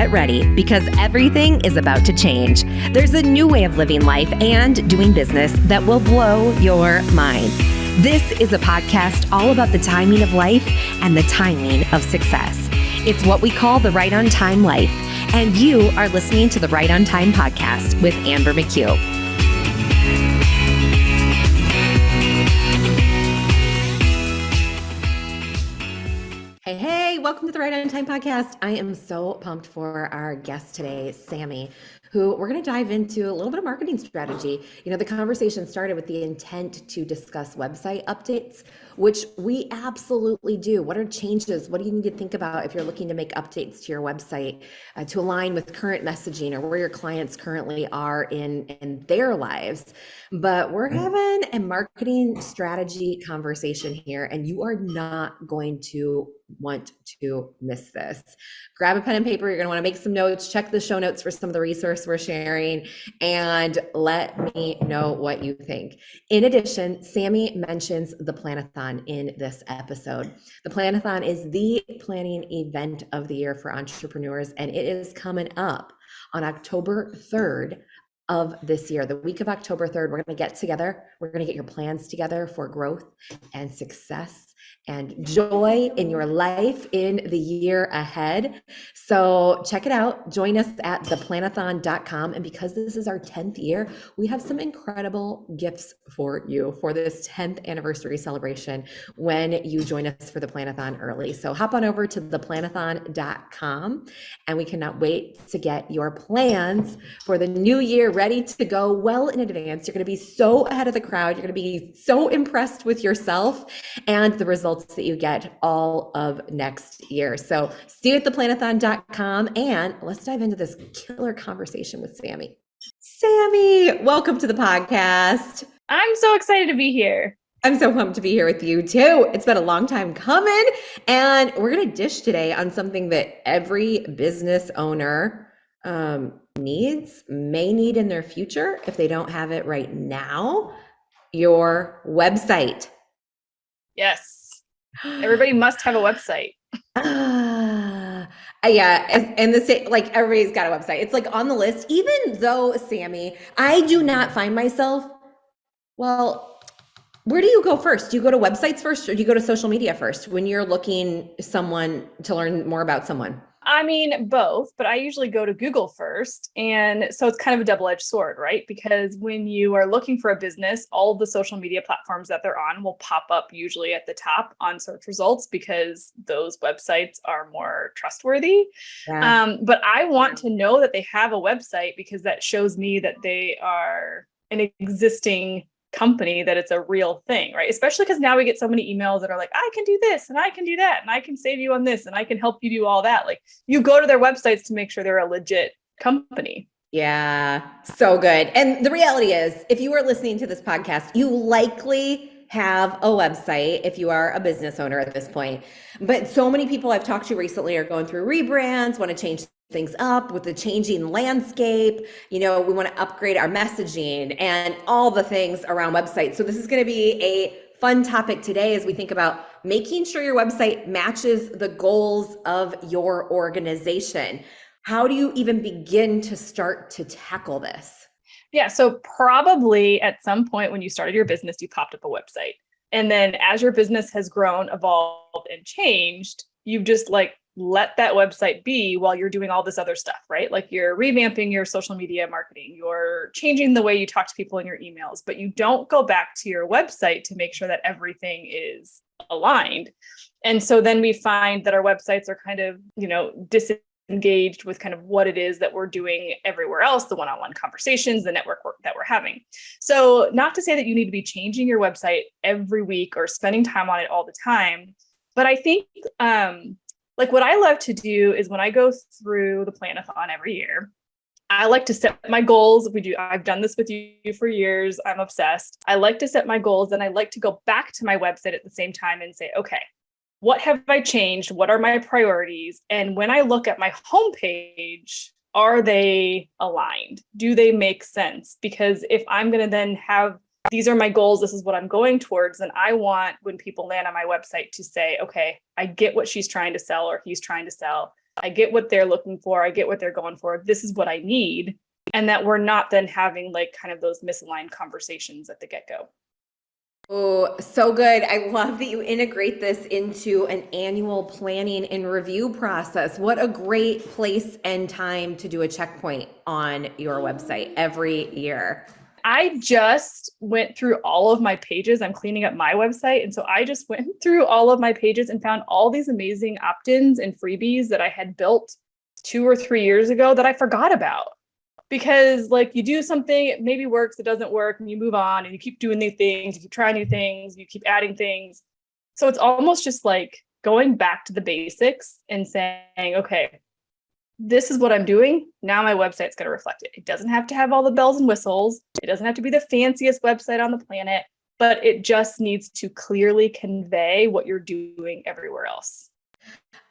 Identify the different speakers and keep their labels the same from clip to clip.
Speaker 1: get ready because everything is about to change. There's a new way of living life and doing business that will blow your mind. This is a podcast all about the timing of life and the timing of success. It's what we call the Right on Time life. And you are listening to the Right on Time podcast with McCue. Hey, welcome to the Right on Time podcast. I am so pumped for our guest today, Sammy, who we're going to dive into a little bit of marketing strategy. You know, the conversation started with the intent to discuss website updates, which we absolutely do. What are changes? What do you need to think about if you're looking to make updates to your website to align with current messaging or where your clients currently are in their lives? But we're having a marketing strategy conversation here, and you are not going to want to miss this. Grab a pen and paper. You're going to want to make some notes, check the show notes for some of the resource we're sharing, and let me know what you think. In addition, Sammy mentions the Planathon in this episode. The Planathon is the planning event of the year for entrepreneurs, and it is coming up on October 3rd of this year. The week of October 3rd, we're going to get together. We're going to get your plans together for growth and success and joy in your life in the year ahead. So check it out. Join us at theplanathon.com. And because this is our 10th year, we have some incredible gifts for you for this 10th anniversary celebration when you join us for the Planathon early. So hop on over to theplanathon.com, and we cannot wait to get your plans for the new year ready to go well in advance. You're going to be so ahead of the crowd. You're going to be so impressed with yourself and the results that you get all of next year. So see you at theplanathon.com, and let's dive into this killer conversation with Sammy. Sammy, welcome to the podcast.
Speaker 2: I'm so excited to be here.
Speaker 1: I'm so pumped to be here with you too. It's been a long time coming, and we're going to dish today on something that every business owner may need in their future if they don't have it right now: your website.
Speaker 2: Yes. Everybody must have a website.
Speaker 1: Yeah. And the same, like, everybody's got a website. It's like on the list, even though, Sammy, I do not find myself, well, where do you go first? Do you go to websites first, or do you go to social media first when you're looking someone to learn more about someone?
Speaker 2: I mean, both, but I usually go to Google first. And so it's kind of a double-edged sword, right? Because when you are looking for a business, all of the social media platforms that they're on will pop up usually at the top on search results because those websites are more trustworthy.
Speaker 1: Yeah.
Speaker 2: But I want to know that they have a website because that shows me that they are an existing company, that it's a real thing, right? Especially because now we get so many emails that are like, I can do this and I can do that and I can save you on this and I can help you do all that. Like, you go to their websites to make sure they're a legit company.
Speaker 1: Yeah, so good. And the reality is, if you are listening to this podcast, you likely have a website if you are a business owner at this point. But so many people I've talked to recently are going through rebrands, want to change things up with the changing landscape. You know, we want to upgrade our messaging and all the things around websites. So this is going to be a fun topic today as we think about making sure your website matches the goals of your organization. How do you even begin to start to tackle this?
Speaker 2: Yeah, so probably at some point when you started your business, you popped up a website. And then as your business has grown, evolved, and changed, you've just let that website be while you're doing all this other stuff, right? Like, you're revamping your social media marketing, you're changing the way you talk to people in your emails, but you don't go back to your website to make sure that everything is aligned. And so then we find that our websites are kind of, disengaged with kind of what it is that we're doing everywhere else, the one-on-one conversations, the network work that we're having. So not to say that you need to be changing your website every week or spending time on it all the time, but I think, what I love to do is when I go through the Planathon every year, I like to set my goals. I've done this with you for years. I'm obsessed. I like to set my goals, and I like to go back to my website at the same time and say, okay, what have I changed? What are my priorities? And when I look at my homepage, are they aligned? Do they make sense? Because if I'm going to then have, these are my goals, this is what I'm going towards, then I want, when people land on my website, to say, okay, I get what she's trying to sell or he's trying to sell. I get what they're looking for. I get what they're going for. This is what I need. And that we're not then having like kind of those misaligned conversations at the get-go.
Speaker 1: Oh, so good. I love that you integrate this into an annual planning and review process. What a great place and time to do a checkpoint on your website every year.
Speaker 2: I just went through all of my pages. I'm cleaning up my website. And so I just went through all of my pages and found all these amazing opt-ins and freebies that I had built 2 or 3 years ago that I forgot about. Because like you do something, it maybe works, it doesn't work, and you move on and you keep doing new things, you keep trying new things, you keep adding things. So it's almost just like going back to the basics and saying, okay, this is what I'm doing. Now my website's going to reflect it. It doesn't have to have all the bells and whistles. It doesn't have to be the fanciest website on the planet, but it just needs to clearly convey what you're doing everywhere else.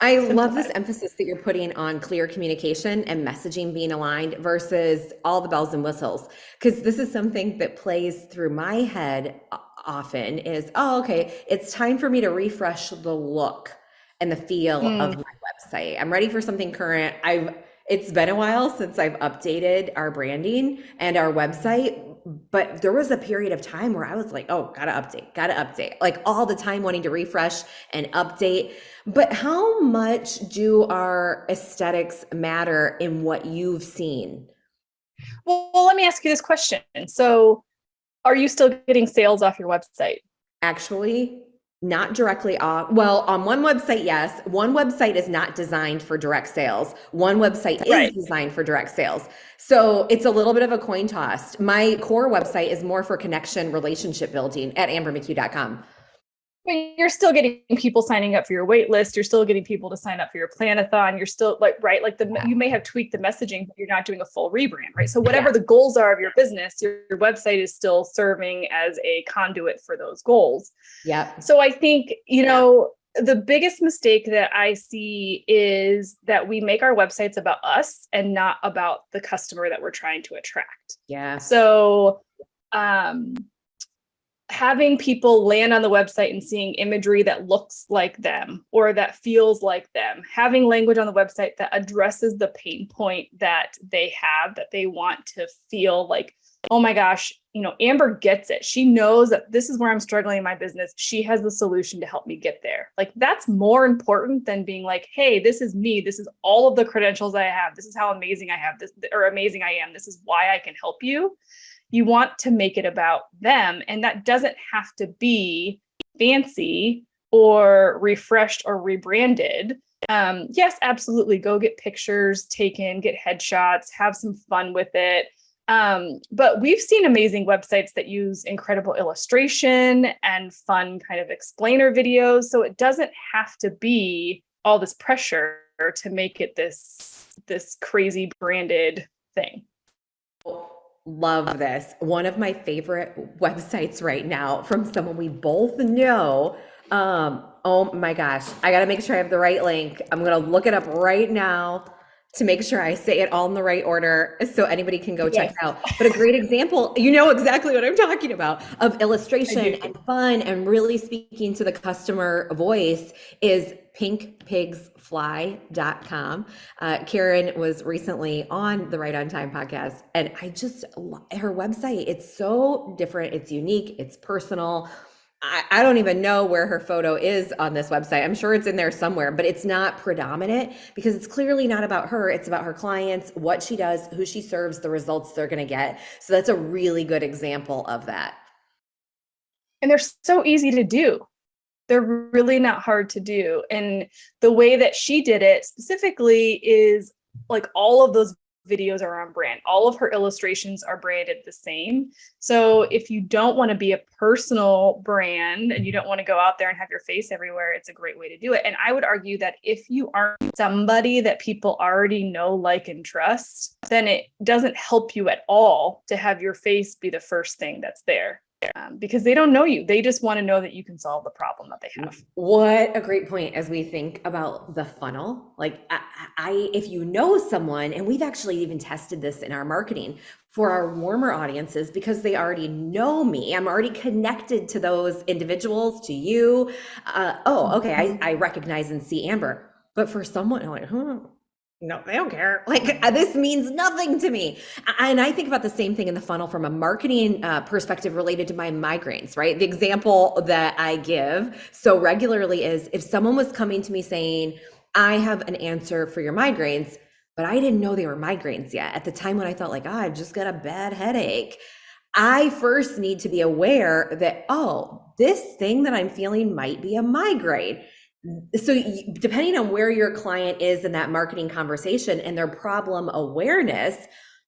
Speaker 1: I love this emphasis that you're putting on clear communication and messaging being aligned versus all the bells and whistles. Because this is something that plays through my head often is, oh, okay, it's time for me to refresh the look and the feel of my website. I'm ready for something current. It's been a while since I've updated our branding and our website, but there was a period of time where I was like, oh, gotta update, like all the time wanting to refresh and update. But how much do our aesthetics matter in what you've seen?
Speaker 2: Well, let me ask you this question. So are you still getting sales off your website?
Speaker 1: Actually, not directly off. Well, on one website, yes. One website is not designed for direct sales. One website is designed for direct sales. So it's a little bit of a coin toss. My core website is more for connection, relationship building at ambermccue.com.
Speaker 2: But you're still getting people signing up for your wait list. You're still getting people to sign up for your planathon. You're still like, right. Like you may have tweaked the messaging, but you're not doing a full rebrand, right? So whatever the goals are of your business, your website is still serving as a conduit for those goals.
Speaker 1: Yeah.
Speaker 2: So I think, you know, the biggest mistake that I see is that we make our websites about us and not about the customer that we're trying to attract.
Speaker 1: Yeah.
Speaker 2: So, having people land on the website and seeing imagery that looks like them or that feels like them, having language on the website that addresses the pain point that they have, that they want to feel like, oh my gosh, you know, Amber gets it. She knows that this is where I'm struggling in my business. She has the solution to help me get there. Like that's more important than being like, hey, this is me. This is all of the credentials I have. This is how amazing I have this or amazing I am. This is why I can help you. You want to make it about them. And that doesn't have to be fancy or refreshed or rebranded. Yes, absolutely. Go get pictures taken, get headshots, have some fun with it. But we've seen amazing websites that use incredible illustration and fun kind of explainer videos. So it doesn't have to be all this pressure to make it this crazy branded thing.
Speaker 1: Love this. One of my favorite websites right now from someone we both know. Oh my gosh. I got to make sure I have the right link. I'm going to look it up right now to make sure I say it all in the right order so anybody can go check it out. But a great example, you know exactly what I'm talking about, of illustration and fun and really speaking to the customer voice is pinkpigsfly.com. Karen was recently on the Right on Time podcast, and I just her website. It's so different. It's unique. It's personal. I don't even know where her photo is on this website. I'm sure it's in there somewhere, but it's not predominant because it's clearly not about her. It's about her clients, what she does, who she serves, the results they're going to get. So that's a really good example of that.
Speaker 2: And they're so easy to do. They're really not hard to do. And the way that she did it specifically is like all of those videos are on brand. All of her illustrations are branded the same. So if you don't want to be a personal brand and you don't want to go out there and have your face everywhere, it's a great way to do it. And I would argue that if you aren't somebody that people already know, like, and trust, then it doesn't help you at all to have your face be the first thing that's there. Because they don't know you. They just want to know that you can solve the problem that they have.
Speaker 1: What a great point as we think about the funnel. Like if you know someone, and we've actually even tested this in our marketing for our warmer audiences because they already know me. I'm already connected to those individuals, to you. Okay, I recognize and see Amber. But for someone, I'm like, no, they don't care. Like this means nothing to me. And I think about the same thing in the funnel from a marketing perspective related to my migraines, right? The example that I give so regularly is if someone was coming to me saying, I have an answer for your migraines, but I didn't know they were migraines yet. At the time when I thought like, oh, I just got a bad headache. I first need to be aware that, oh, this thing that I'm feeling might be a migraine. So depending on where your client is in that marketing conversation and their problem awareness,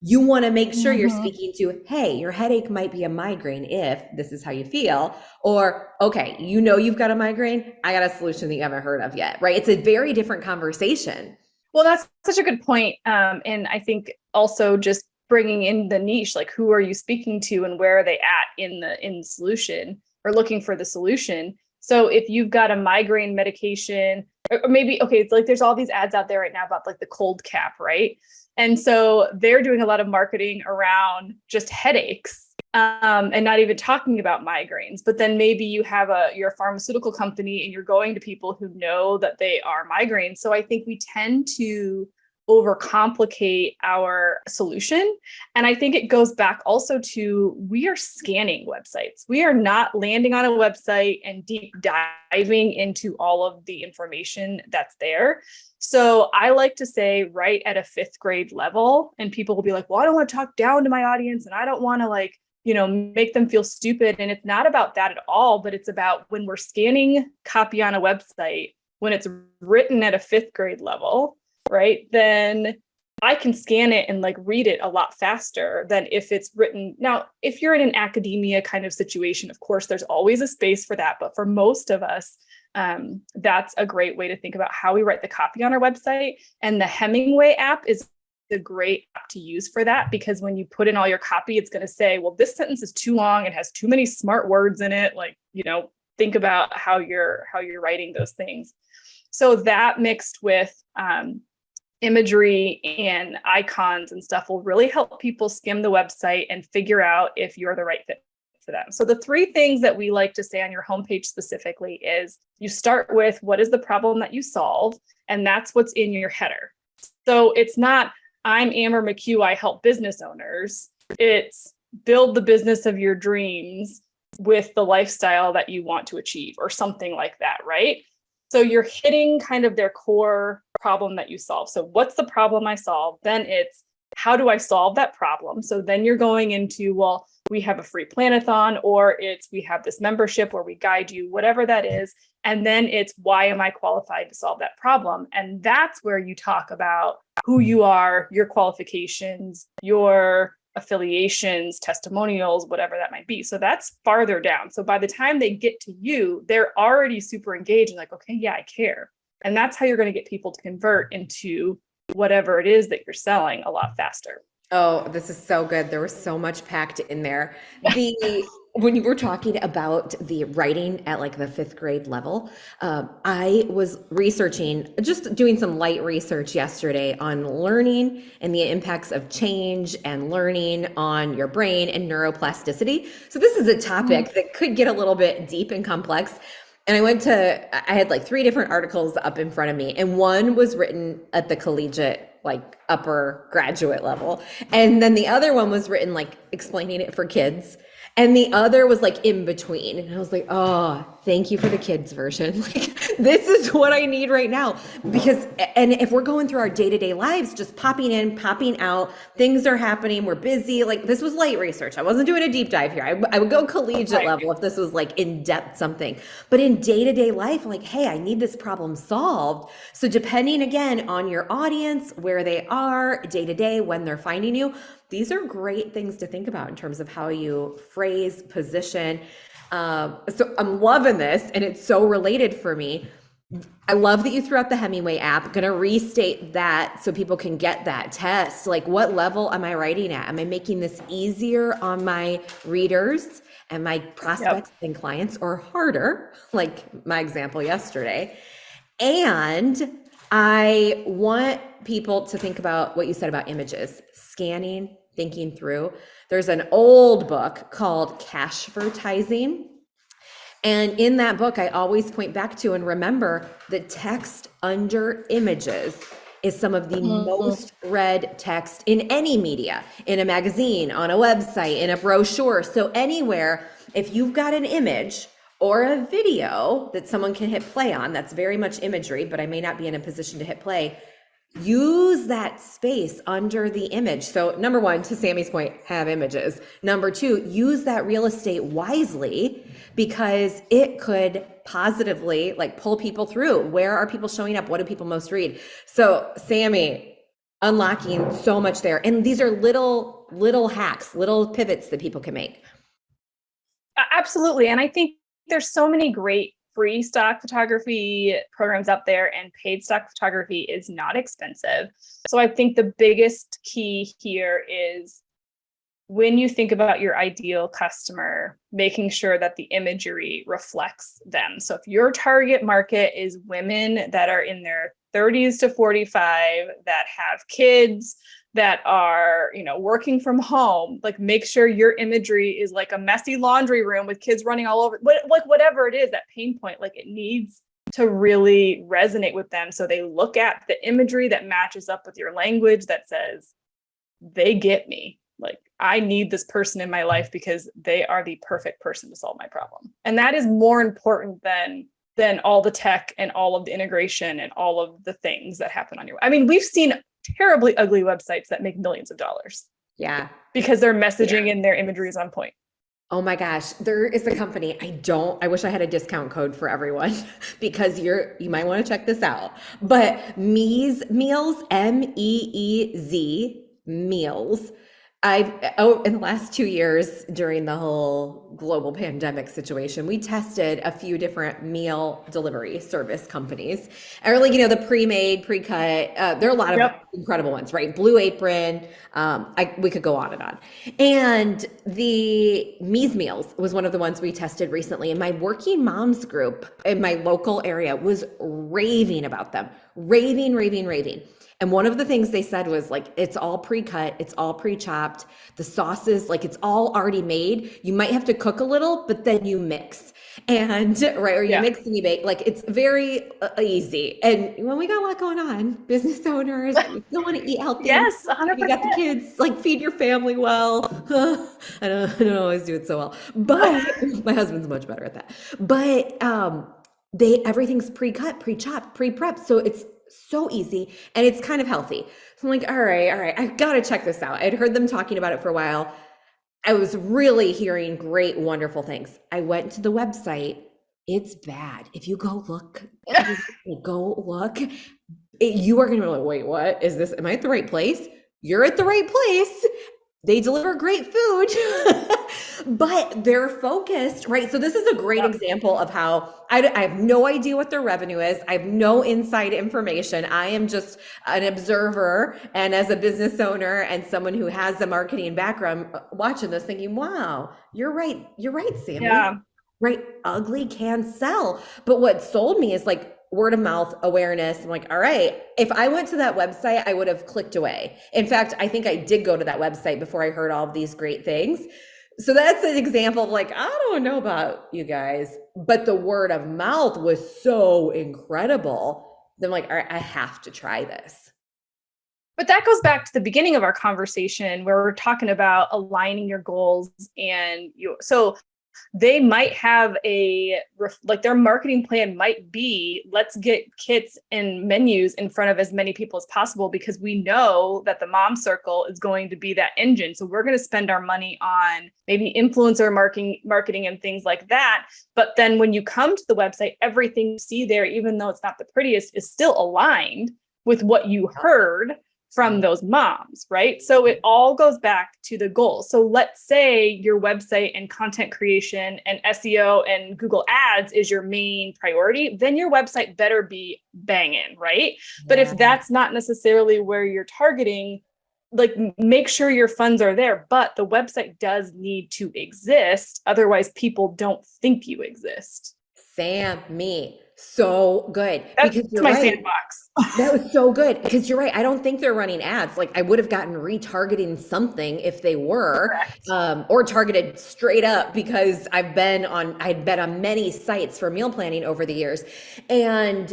Speaker 1: you want to make sure you're speaking to, hey, your headache might be a migraine if this is how you feel, or, okay, you know, you've got a migraine. I got a solution that you haven't heard of yet, right? It's a very different conversation.
Speaker 2: Well, that's such a good point. And I think also just bringing in the niche, like who are you speaking to and where are they at in the solution or looking for the solution. So if you've got a migraine medication, or maybe, okay, it's like there's all these ads out there right now about like the cold cap, right? And so they're doing a lot of marketing around just headaches, and not even talking about migraines. But then maybe you're a pharmaceutical company and you're going to people who know that they are migraines. So I think we tend to overcomplicate our solution. And I think it goes back also to, we are scanning websites. We are not landing on a website and deep diving into all of the information that's there. So I like to say right at a 5th grade level, and people will be like, well, I don't want to talk down to my audience and I don't want to like, make them feel stupid. And it's not about that at all, but it's about when we're scanning copy on a website, when it's written at a 5th grade level, right? Then I can scan it and like read it a lot faster than if it's written. Now, if you're in an academia kind of situation, of course, there's always a space for that. But for most of us, that's a great way to think about how we write the copy on our website. And the Hemingway app is a great app to use for that, because when you put in all your copy, it's going to say, well, this sentence is too long. It has too many smart words in it. Like, think about how you're writing those things. So that mixed with imagery and icons and stuff will really help people skim the website and figure out if you're the right fit for them. So the 3 things that we like to say on your homepage specifically is you start with what is the problem that you solve, and that's what's in your header. So it's not, I'm Amber McCue, I help business owners. It's build the business of your dreams with the lifestyle that you want to achieve, or something like that, right? So you're hitting kind of their core problem that you solve. So what's the problem I solve? Then it's, how do I solve that problem? So then you're going into, well, we have a free planathon, or it's, we have this membership where we guide you, whatever that is. And then it's, why am I qualified to solve that problem? And that's where you talk about who you are, your qualifications, your affiliations, testimonials, whatever that might be. So that's farther down. So by the time they get to you, they're already super engaged and like, okay, yeah, I care. And that's how you're going to get people to convert into whatever it is that you're selling a lot faster.
Speaker 1: Oh, this is so good. There was so much packed in there. When you were talking about the writing at like the 5th grade level, I was just doing some light research yesterday on learning and the impacts of change and learning on your brain and neuroplasticity. So this is a topic that could get a little bit deep and complex. And I had like 3 different articles up in front of me, and one was written at the collegiate, like upper graduate level. And then the other one was written like explaining it for kids. And the other was like in between. And I was like, oh, thank you for the kids version. Like, this is what I need right now. And if we're going through our day-to-day lives, just popping in, popping out, things are happening, we're busy. Like, this was light research. I wasn't doing a deep dive here. I would go collegiate level if this was like in-depth something. But in day-to-day life, like, hey, I need this problem solved. So depending again on your audience, where they are day-to-day, when they're finding you, these are great things to think about in terms of how you phrase, position. So I'm loving this, and it's so related for me. I love that you threw out the Hemingway app. I'm going to restate that so people can get that test. Like, what level am I writing at? Am I making this easier on my readers and my prospects and clients, or harder, like my example yesterday? And I want people to think about what you said about images, scanning, thinking through. There's an old book called Cashvertising. And in that book, I always point back to and remember that text under images is some of the most read text in any media, in a magazine, on a website, in a brochure. So anywhere, if you've got an image or a video that someone can hit play on, that's very much imagery, but I may not be in a position to hit play, use that space under the image. So number one, to Sammy's point, have images. Number two, use that real estate wisely, because it could positively like pull people through. Where are people showing up? What do people most read? So Sammy, unlocking so much there. And these are little hacks, little pivots that people can make.
Speaker 2: Absolutely. And I think there's so many great free stock photography programs out there, and paid stock photography is not expensive. So I think the biggest key here is, when you think about your ideal customer, making sure that the imagery reflects them. So if your target market is women that are in their 30s to 45, that have kids, that are, working from home, like, make sure your imagery is like a messy laundry room with kids running all over, like whatever it is, that pain point, like, it needs to really resonate with them. So they look at the imagery that matches up with your language, that says, they get me. Like, I need this person in my life because they are the perfect person to solve my problem. And that is more important than all the tech and all of the integration and all of the things that happen on your. I mean, we've seen terribly ugly websites that make millions of dollars.
Speaker 1: Yeah.
Speaker 2: Because their messaging and their imagery is on point.
Speaker 1: Oh my gosh, there is a company. I wish I had a discount code for everyone because you might want to check this out. But Meez Meals, MEEZ Meals. In the last 2 years during the whole global pandemic situation, we tested a few different meal delivery service companies. And really, the pre-made, pre-cut, there are a lot of incredible ones, right? Blue Apron, we could go on and on. And the Me's Meals was one of the ones we tested recently. And my working moms group in my local area was raving about them, raving. And one of the things they said was, like, it's all pre-cut, it's all pre-chopped, the sauces, like, it's all already made. You might have to cook a little, but then you mix. And right, or you mix and you bake. Like, it's very easy. And when we got a lot going on, business owners, you don't want to eat healthy.
Speaker 2: Yes, 100%.
Speaker 1: You got the kids, like, feed your family well. I don't always do it so well, but my husband's much better at that. But everything's pre-cut, pre-chopped, pre-prepped, so it's so easy and it's kind of healthy. So I'm like, all right, I gotta check this out. I'd heard them talking about it for a while. I was really hearing great, wonderful things. I went to the website. It's bad. If you go look, you are gonna be like, wait, what is this? Am I at the right place? You're at the right place. They deliver great food, but they're focused, right? So this is a great example of how I have no idea what their revenue is. I have no inside information. I am just an observer. And as a business owner and someone who has a marketing background, watching this thinking, wow, you're right. You're right, Sammy.
Speaker 2: Yeah.
Speaker 1: Right. Ugly can sell. But what sold me is, like, word of mouth awareness. I'm like, all right, if I went to that website, I would have clicked away. In fact, I think I did go to that website before I heard all of these great things. So that's an example of, like, I don't know about you guys, but the word of mouth was so incredible. Then I'm like, all right, I have to try this.
Speaker 2: But that goes back to the beginning of our conversation where we're talking about aligning your goals, and so they might have their marketing plan might be, let's get kits and menus in front of as many people as possible, because we know that the mom circle is going to be that engine. So we're going to spend our money on maybe influencer marketing and things like that. But then when you come to the website, everything you see there, even though it's not the prettiest, is still aligned with what you heard from those moms, right? So it all goes back to the goal. So let's say your website and content creation and SEO and Google Ads is your main priority, then your website better be banging, right? Yeah. But if that's not necessarily where you're targeting, like, make sure your funds are there, but the website does need to exist. Otherwise, people don't think you exist.
Speaker 1: Sammy, so good.
Speaker 2: That's my sandbox.
Speaker 1: That was so good, because you're right. I don't think they're running ads. Like, I would have gotten retargeting something if they were, or targeted straight up, because I'd been on many sites for meal planning over the years. And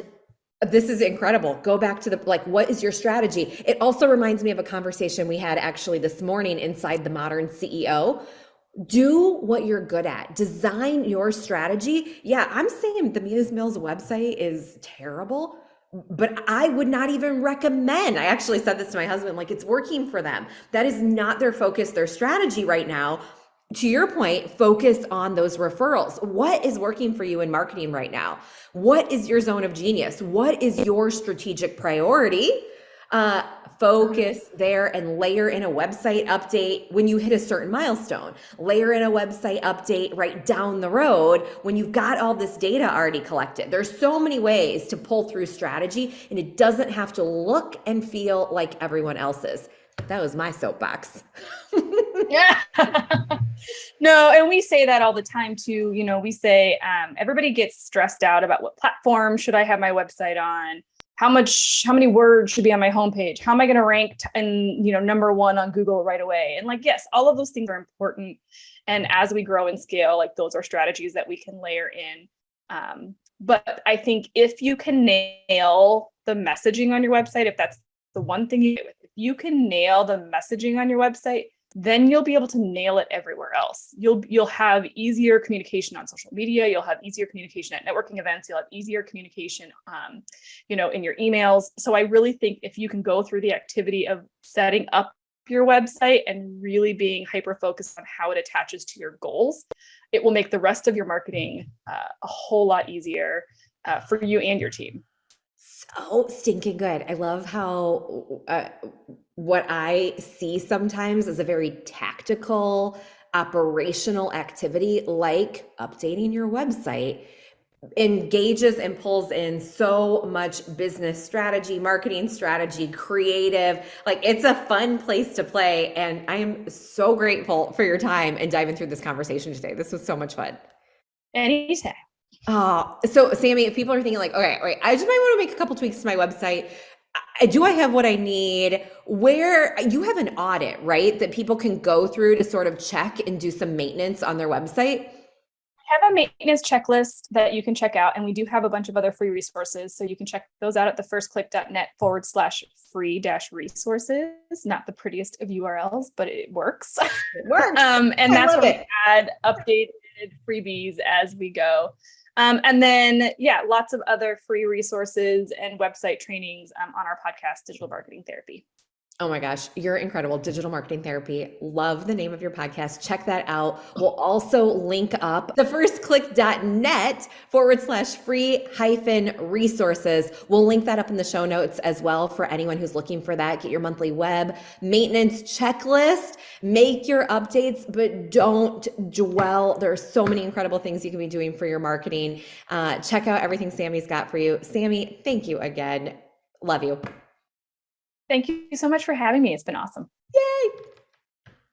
Speaker 1: This is incredible. Go back to the, like, what is your strategy? It also reminds me of a conversation we had actually this morning inside the Modern CEO. Do what you're good at. Design your strategy. Yeah, I'm saying the Muse Mills website is terrible, but I would not even recommend. I actually said this to my husband, like, it's working for them. That is not their focus, their strategy right now. To your point, focus on those referrals. What is working for you in marketing right now? What is your zone of genius? What is your strategic priority? Uh, Focus there and layer in a website update when you hit a certain milestone. Layer in a website update right down the road when you've got all this data already collected. There's so many ways to pull through strategy, and it doesn't have to look and feel like everyone else's. That was my soapbox.
Speaker 2: Yeah. No, and we say that all the time too. We say everybody gets stressed out about what platform should I have my website on? How many words should be on my homepage? How am I going to rank and number one on Google right away? And like, yes, all of those things are important. And as we grow and scale, like those are strategies that we can layer in. But I think if you can nail the messaging on your website, if that's the one thing if you can nail the messaging on your website, then you'll be able to nail it everywhere else. You'll have easier communication on social media. You'll have easier communication at networking events. You'll have easier communication, in your emails. So I really think if you can go through the activity of setting up your website and really being hyper-focused on how it attaches to your goals, it will make the rest of your marketing a whole lot easier for you and your team.
Speaker 1: So stinking good. I love how what I see sometimes is a very tactical, operational activity like updating your website engages and pulls in so much business strategy, marketing strategy, creative. Like, it's a fun place to play. And I am so grateful for your time and diving through this conversation today. This was so much fun.
Speaker 2: Anytime.
Speaker 1: So Sammy, if people are thinking like, okay, wait, I just might want to make a couple tweaks to my website. Do I have what I need? Where you have an audit, right? That people can go through to sort of check and do some maintenance on their website.
Speaker 2: I have a maintenance checklist that you can check out, and we do have a bunch of other free resources. So you can check those out at thefirstclick.net/free-resources. Not the prettiest of URLs, but it works.
Speaker 1: It works.
Speaker 2: And that's where we add updated freebies as we go. And then, lots of other free resources and website trainings on our podcast, Digital Marketing Therapy.
Speaker 1: Oh my gosh, you're incredible. Digital Marketing Therapy. Love the name of your podcast. Check that out. We'll also link up thefirstclick.net/free-resources. We'll link that up in the show notes as well for anyone who's looking for that. Get your monthly web maintenance checklist. Make your updates, but don't dwell. There are so many incredible things you can be doing for your marketing. Check out everything Sammy's got for you. Sammy, thank you again. Love you.
Speaker 2: Thank you so much for having me. It's been awesome.